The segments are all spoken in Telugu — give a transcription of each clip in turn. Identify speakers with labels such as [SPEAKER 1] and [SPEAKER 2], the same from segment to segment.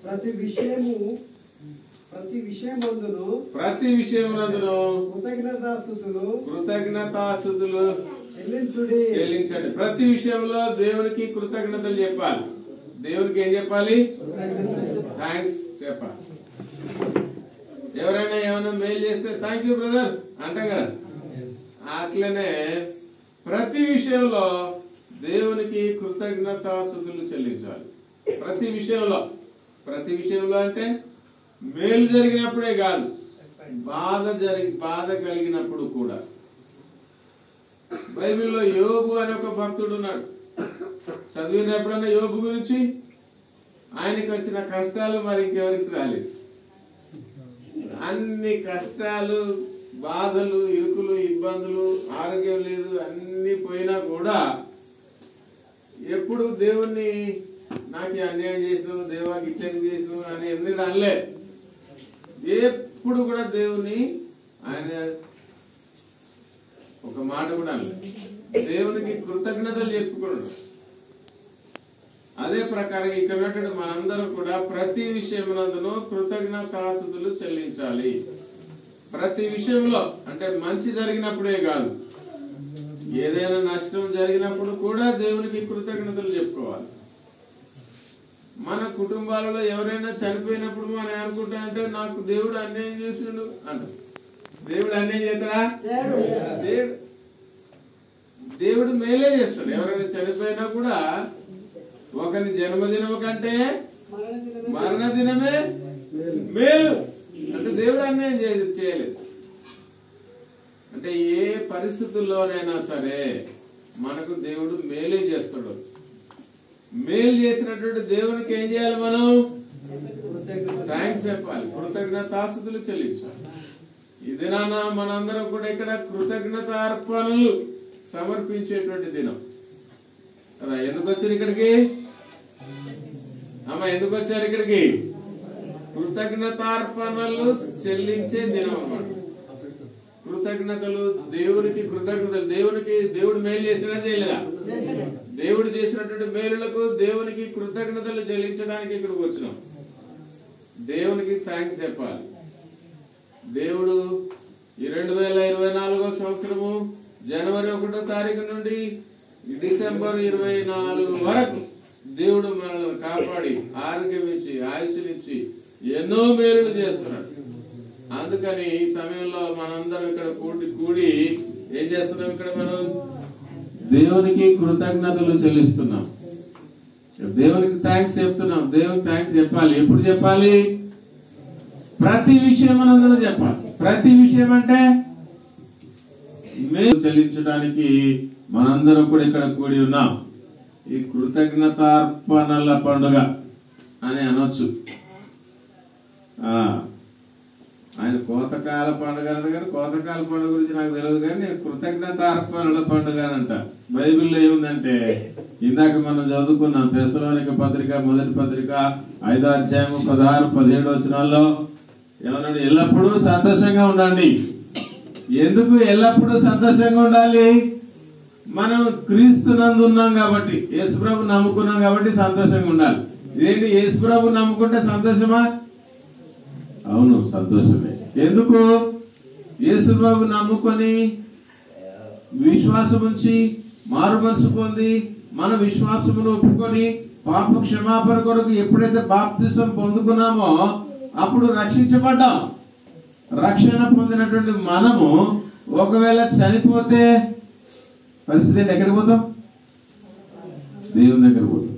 [SPEAKER 1] ప్రతి విషయమునందును
[SPEAKER 2] కృతజ్ఞతాస్తుతులు చెల్లించండి. ప్రతి విషయంలో దేవునికి కృతజ్ఞతలు చెప్పాలి. దేవునికి ఏం చెప్పాలి? థ్యాంక్స్ చెప్పాలి. ఎవరైనా ఏమైనా మెయిల్ చేస్తే థ్యాంక్ యూ బ్రదర్ అంటాం కదా, అట్లనే ప్రతి విషయంలో దేవునికి కృతజ్ఞతాస్తుతులు చెల్లించాలి. ప్రతి విషయంలో అంటే మేలు జరిగినప్పుడే కాదు, బాధ కలిగినప్పుడు కూడా. బైబిల్లో యోబు అనే ఒక భక్తుడు ఉన్నాడు. చదివిన ఎప్పుడన్నా యోబు గురించి? ఆయనకి వచ్చిన కష్టాలు మరి ఇంకెవరికి రాలేదు. అన్ని కష్టాలు, బాధలు, ఇరుకులు, ఇబ్బందులు, ఆరోగ్యం లేదు, అన్ని పోయినా కూడా ఎప్పుడు దేవుణ్ణి నాకు అన్యాయం చేసినావు, దేవాకి ఇట్లని చేసినావు అని ఎందుకు అనలే. ఎప్పుడు కూడా దేవుని ఆయన ఒక మాట కూడా అనలే. దేవునికి కృతజ్ఞతలు చెప్పుకున్నాడు. అదే ప్రకారం ఇక్కడ మనందరం కూడా ప్రతి విషయమునందును కృతజ్ఞతాస్తుతులు చెల్లించాలి. ప్రతి విషయంలో అంటే మంచి జరిగినప్పుడే కాదు, ఏదైనా నష్టం జరిగినప్పుడు కూడా దేవునికి కృతజ్ఞతలు చెప్పుకోవాలి. మన కుటుంబాలలో ఎవరైనా చనిపోయినప్పుడు మనం అనుకుంటా అంటే నాకు దేవుడు అన్యాయం చేసిండు అంట. దేవుడు అన్యాయం చేస్తాడా? దేవుడు మేలే చేస్తాడు. ఎవరైనా చనిపోయినా కూడా ఒకరి జన్మదినం కంటే మరణ దినమే మేలు అంటే దేవుడు అన్యాయం చేయలేదు. అంటే ఏ పరిస్థితుల్లోనైనా సరే మనకు దేవుడు మేలే చేస్తాడు. మేలు చేసినటువంటి దేవునికి ఏం చేయాలి? మనం థ్యాంక్స్ చెప్పాలి, కృతజ్ఞతాస్తుతులు చెల్లించాలి. ఈ దినాన మనందరం కూడా ఇక్కడ కృతజ్ఞత అర్పణలు సమర్పించేటువంటి దినం కదా. ఎందుకు వచ్చారు ఇక్కడికి? అమ్మ ఎందుకు వచ్చారు ఇక్కడికి? కృతజ్ఞతార్పణలు చెల్లించే దినం అన్నమాట. కృతజ్ఞతలు, దేవునికి కృతజ్ఞతలు. దేవుడు మేలు చేసినా చేయలేదా? దేవుడు చేసినటువంటి మేలులకు దేవునికి కృతజ్ఞతలు చెల్లించడానికి ఇక్కడికి వచ్చినాం. దేవునికి థ్యాంక్స్ చెప్పాలి. దేవుడు ఈ 2024 సంవత్సరము జనవరి 1వ తారీఖు నుండి డిసెంబర్ 24 వరకు దేవుడు మనల్ని కాపాడి ఆరోగ్యం ఇచ్చి ఆయుష్నిచ్చి ఎన్నో మేలులు చేస్తున్నాడు. అందుకని ఈ సమయంలో మనందరం ఇక్కడ కూడి ఏం చేస్తున్నాం? ఇక్కడ మనం దేవునికి కృతజ్ఞతలు చెల్లిస్తున్నాం. దేవునికి థ్యాంక్స్ చెప్తున్నాం. దేవునికి థ్యాంక్స్ చెప్పాలి. ఎప్పుడు చెప్పాలి? ప్రతి విషయం మనందరం చెప్పాలి. ప్రతి విషయం అంటే మేలు చెల్లించడానికి మనందరం కూడా ఇక్కడ కూడి ఉన్నాం. ఈ కృతజ్ఞతార్పణల పండుగ అని అనొచ్చు. ఆయన కోతకాల పండుగ అంటే కానీ కోతకాల పండుగ గురించి నాకు తెలియదు, కానీ నేను కృతజ్ఞతార్పణల పండుగ అని అంట. బైబిల్లో ఏముందంటే ఇందాక మనం చదువుకున్నాం తెస్సలోనిక పత్రిక 1వ పత్రిక 5వ అధ్యాయం 16, 17 వచనాల్లో ఏమన్నాడు? ఎల్లప్పుడూ సంతోషంగా ఉండండి. ఎందుకు ఎల్లప్పుడూ సంతోషంగా ఉండాలి? మనం క్రీస్తునందు ఉన్నాం కాబట్టి, యేసుప్రభు నమ్ముకున్నాం కాబట్టి సంతోషంగా ఉండాలి. ఇదేంటి యేసుప్రభు నమ్ముకుంటే సంతోషమా? అవును, సంతోషమే. ఎందుకు? యేసుప్రభు నమ్ముకొని విశ్వాసం ఉంచి మారు మనసు పొంది మన విశ్వాసమును ఒప్పుకొని పాప క్షమాపణ కొరకు ఎప్పుడైతే బాప్తిసం పొందుకున్నామో అప్పుడు రక్షించబడ్డాం. రక్షణ పొందినటువంటి మనము ఒకవేళ చనిపోతే పరిస్థితి ఎక్కడికి పోతాం? దేవుని దగ్గర పోతాం.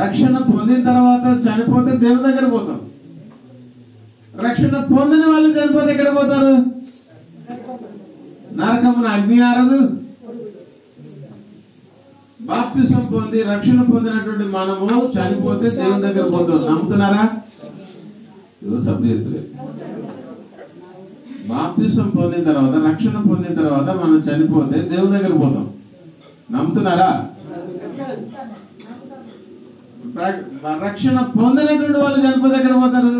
[SPEAKER 2] రక్షణ పొందిన తర్వాత చనిపోతే దేవుని దగ్గర పోతాం. రక్షణ పొందిన వాళ్ళు చనిపోతే ఎక్కడ పోతారు? నరకమున అగ్ని ఆరదు. బాప్తిసం పొంది రక్షణ పొందినటువంటి మనము చనిపోతే దేవుని దగ్గర పోతాం. నమ్ముతున్నారా? సభ్యులు బాప్తిసం పొందిన తర్వాత రక్షణ పొందిన తర్వాత మనం చనిపోతే దేవుని దగ్గర పోతాం. నమ్ముతున్నారా? రక్షణ పొందినటువంటి వాళ్ళు చనిపోతే ఎక్కడ పోతారు?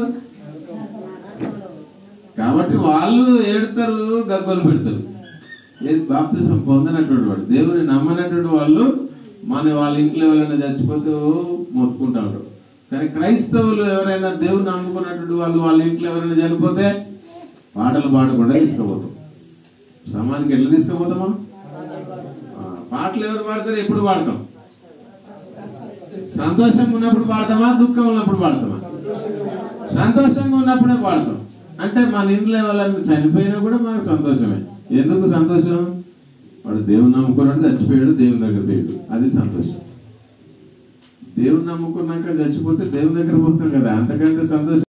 [SPEAKER 2] కాబట్టి వాళ్ళు ఏడుతారు, గగ్గోలు పెడతారు. ఏది బాప్తిసం పొందినటువంటి వాడు, దేవుని నమ్మనటువంటి వాళ్ళు వాళ్ళ ఇంట్లో ఎవరైనా చచ్చిపోతే మొత్తుకుంటా ఉంటారు. కానీ క్రైస్తవులు ఎవరైనా దేవుని నమ్ముకున్నటువంటి వాళ్ళు వాళ్ళ ఇంట్లో ఎవరైనా చనిపోతే పాటలు పాడకుండా తీసుకుపోతాం. సమాధికి ఎట్లా తీసుకుపోతాం మనం? పాటలు ఎవరు పాడతారు? ఎప్పుడు పాడతాం? సంతోషంగా ఉన్నప్పుడు పాడతామా, దుఃఖం ఉన్నప్పుడు పాడతామా? సంతోషంగా ఉన్నప్పుడే పాడతాం. అంటే మన ఇంట్లో వాళ్ళని చనిపోయినా కూడా మనకు సంతోషమే. ఎందుకు సంతోషం? వాడు దేవుని నమ్ముకున్నాడు, చచ్చిపోయాడు, దేవుని దగ్గర పోయాడు, అది సంతోషం. దేవుని నమ్ముకున్నాక చచ్చిపోతే దేవుని దగ్గర పోతాం కదా, అంతకంటే సంతోషం